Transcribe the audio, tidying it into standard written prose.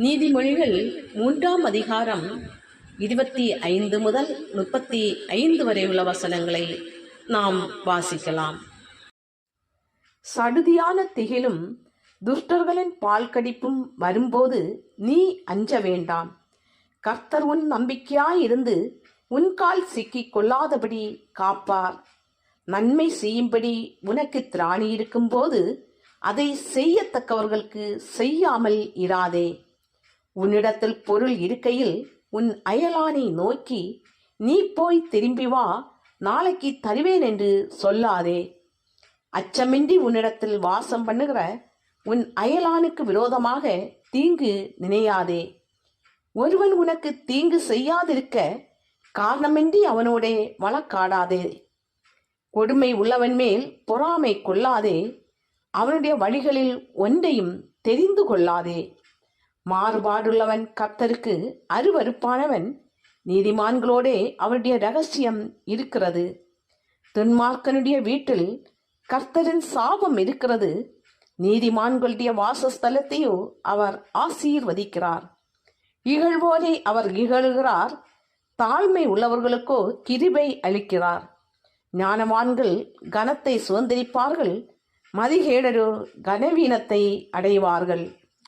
நீதிமொழிகள் 3ஆம் அதிகாரம் 25 முதல் 35 வரை உள்ள வசனங்களை நாம் வாசிக்கலாம். சடுதியான திகிலும் துஷ்டர்களின் பால் கடிப்பும் வரும்போது நீ அஞ்ச வேண்டாம். கர்த்தர் உன் நம்பிக்கையாயிருந்து உன் கால் சிக்கிக் கொள்ளாதபடி காப்பார். நன்மை செய்யும்படி உனக்கு திராணி இருக்கும்போது அதை செய்யத்தக்கவர்களுக்கு செய்யாமல் இராதே. உன்னிடத்தில் பொருள் இருக்கையில் உன் அயலானை நோக்கி நீ போய் திரும்பி வா, நாளைக்கு தருவேன் என்று சொல்லாதே. அச்சமின்றி உன்னிடத்தில் வாசம் பண்ணுகிற உன் அயலானுக்கு விரோதமாக தீங்கு நினையாதே. ஒருவன் உனக்கு தீங்கு செய்யாதிருக்க காரணமின்றி அவனோடே வழக்காடாதே. கொடுமை உள்ளவன் மேல் பொறாமை கொள்ளாதே. அவனுடைய வழிகளில் ஒன்றையும் தெரிந்து கொள்ளாதே. மாறுபாடுள்ளவன் கர்த்தருக்கு அருவருப்பானவன். நீதிமான்களோடே அவருடைய ரகசியம் இருக்கிறது. துன்மார்க்கனுடைய வீட்டில் கர்த்தரின் சாபம் இருக்கிறது. நீதிமான்களுடைய வாசஸ்தலத்தையோ அவர் ஆசீர்வதிக்கிறார். இகழ்வோரை அவர் இகழுகிறார். தாழ்மை உள்ளவர்களுக்கோ கிருபை அளிக்கிறார். ஞானவான்கள் கனத்தை சுதந்திரிப்பார்கள். மதிகேடரோ கனவீனத்தை அடைவார்கள்.